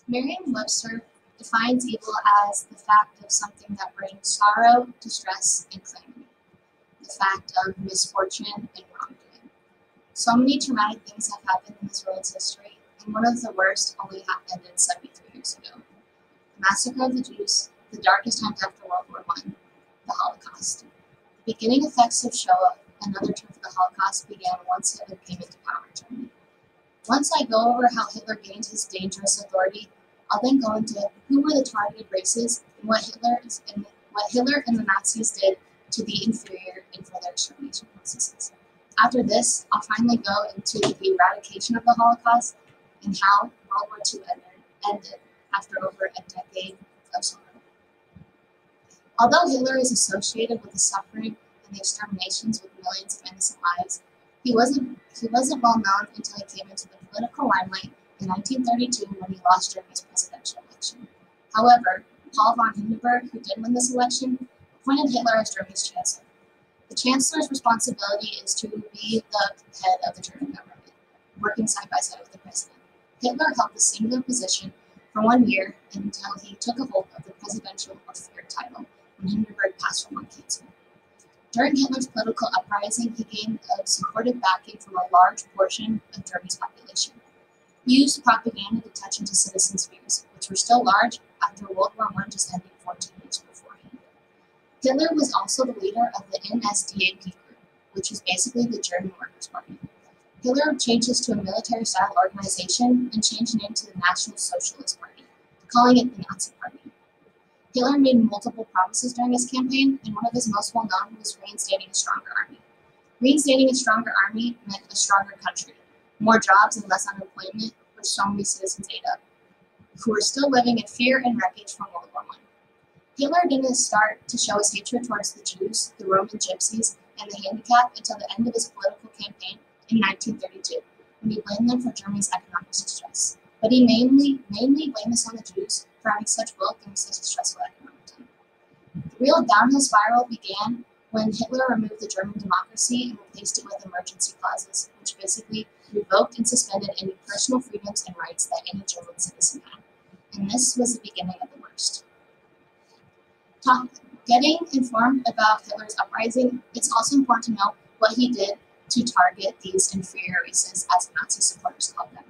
Merriam-Webster defines evil as the fact of something that brings sorrow, distress, and calamity, the fact of misfortune and wrongdoing. So many traumatic things have happened in this world's history, and one of the worst only happened 73 years ago. The massacre of the Jews, the darkest times after World War I, the Holocaust. The beginning effects of Shoah, another term for the Holocaust, began once Hitler came into power in Germany. Once I go over how Hitler gained his dangerous authority, I'll then go into who were the targeted races and what Hitler and the Nazis did to the inferior and for their extermination processes. After this, I'll finally go into the eradication of the Holocaust and how World War II ended after over a decade of sorrow. Although Hitler is associated with the suffering and the exterminations with millions of innocent lives, he wasn't well known until he came into the political limelight in 1932 when he lost Germany's presidential election. However, Paul von Hindenburg, who did win this election, appointed Hitler as Germany's chancellor. The chancellor's responsibility is to be the head of the German government, working side by side with the president. Hitler held the singular position for 1 year until he took a hold of the presidential affair title when Hindenburg passed from lung cancer. During Hitler's political uprising, he gained a supportive backing from a large portion of Germany's population. He used propaganda to touch into citizens' fears, which were still large after World War I just ended 14 years beforehand. Hitler was also the leader of the NSDAP group, which was basically the German Workers' Party. Hitler changed this to a military-style organization and changed the name to the National Socialist Party, calling it the Nazi Party. Hitler made multiple promises during his campaign, and one of his most well-known was reinstating a stronger army. Reinstating a stronger army meant a stronger country, more jobs and less unemployment, which so many citizens ate up, who were still living in fear and wreckage from World War I. Hitler didn't start to show his hatred towards the Jews, the Roman gypsies, and the handicapped until the end of his political campaign in 1932, when he blamed them for Germany's economic distress. But he mainly blamed this on the Jews for having such wealth during such a stressful economic time. The real downhill spiral began when Hitler removed the German democracy and replaced it with emergency clauses, which basically revoked and suspended any personal freedoms and rights that any German citizen had. And this was the beginning of the worst. Getting informed about Hitler's uprising, it's also important to know what he did to target these inferior races, as Nazi supporters called them.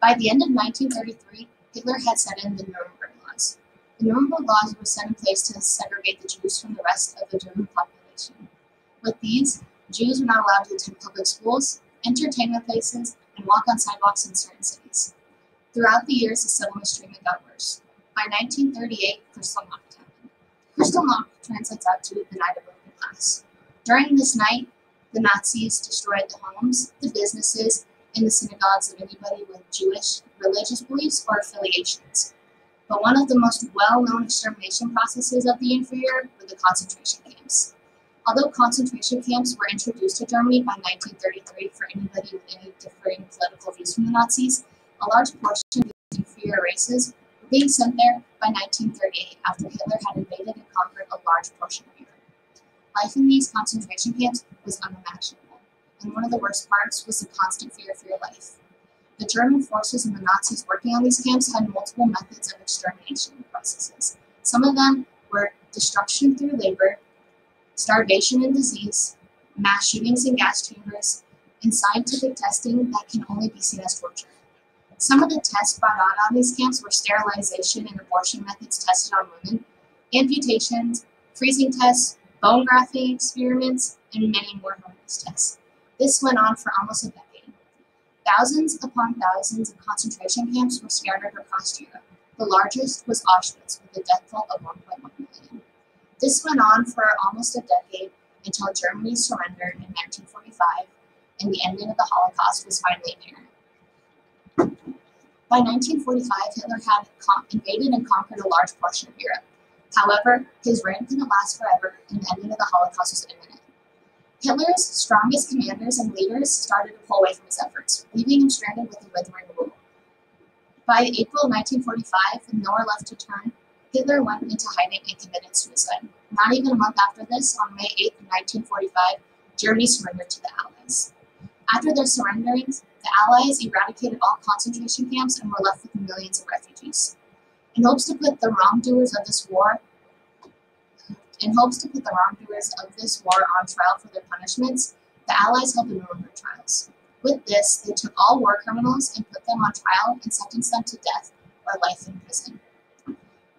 By the end of 1933, Hitler had set in the Nuremberg laws. The Nuremberg laws were set in place to segregate the Jews from the rest of the German population. With these, Jews were not allowed to attend public schools, entertainment places, and walk on sidewalks in certain cities. Throughout the years, the civil mistreatment got worse. By 1938, Kristallnacht happened. Kristallnacht translates out to the night of working class. During this night, the Nazis destroyed the homes, the businesses, and the synagogues of anybody with Jewish religious beliefs or affiliations. But one of the most well-known extermination processes of the inferior were the concentration camps. Although concentration camps were introduced to Germany by 1933 for anybody with any differing political views from the Nazis, a large portion of these inferior races were being sent there by 1938 after Hitler had invaded and conquered a large portion of Europe. Life in these concentration camps was unimaginable, and one of the worst parts was the constant fear for your life. The German forces and the Nazis working on these camps had multiple methods of extermination processes. Some of them were destruction through labor, starvation and disease, mass shootings in gas chambers, and scientific testing that can only be seen as torture. Some of the tests brought on these camps were sterilization and abortion methods tested on women, amputations, freezing tests, bone grafting experiments, and many more horrendous tests. This went on for almost a decade. Thousands upon thousands of concentration camps were scattered across Europe. The largest was Auschwitz, with a death toll of 1.1 million. This went on for almost a decade until Germany surrendered in 1945, and the ending of the Holocaust was finally apparent. By 1945, Hitler had invaded and conquered a large portion of Europe. However, his reign couldn't last forever, and the ending of the Holocaust was imminent. Hitler's strongest commanders and leaders started to pull away from his efforts, leaving him stranded with a withering rule. By April 1945, with nowhere left to turn, Hitler went into hiding and committed suicide. Not even a month after this, on May 8, 1945, Germany surrendered to the Allies. After their surrenderings, The Allies eradicated all concentration camps and were left with millions of refugees. In hopes to put the wrongdoers of this war on trial for their punishments, the Allies held the Nuremberg trials. With this, they took all war criminals and put them on trial and sentenced them to death or life in prison.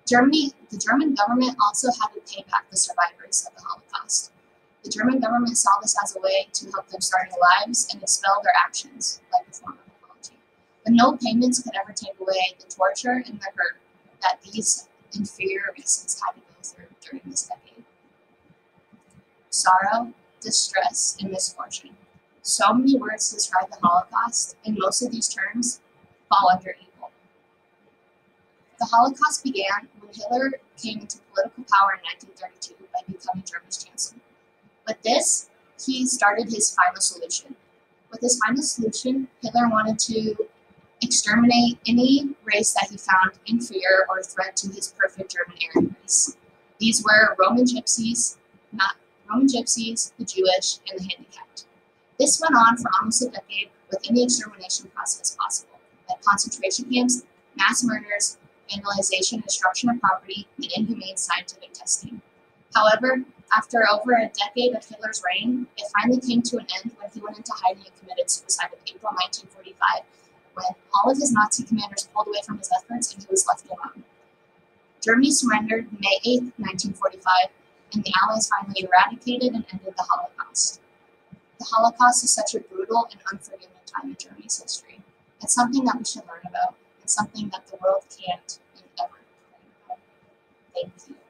The German government also had to pay back the survivors of the Holocaust. The German government saw this as a way to help them start new lives and expel their actions, like a form of apology. But no payments could ever take away the torture and the hurt that these inferior races had to go through during this decade. Sorrow, distress, and misfortune. So many words to describe the Holocaust, and most of these terms fall under evil. The Holocaust began when Hitler came into political power in 1932 by becoming Germany's chancellor. With this, he started his final solution. With his final solution, Hitler wanted to exterminate any race that he found inferior or a threat to his perfect German Aryan race. These were Roman Gypsies, the Jewish, and the handicapped. This went on for almost a decade with any extermination process possible, like concentration camps, mass murders, vandalization and destruction of property, and inhumane scientific testing. However, after over a decade of Hitler's reign, it finally came to an end when he went into hiding and committed suicide in April 1945, when all of his Nazi commanders pulled away from his efforts and he was left alone. Germany surrendered May 8, 1945, and the Allies finally eradicated and ended the Holocaust. The Holocaust is such a brutal and unforgiving time in Germany's history. It's something that we should learn about, and something that the world can't and ever learn about. Thank you.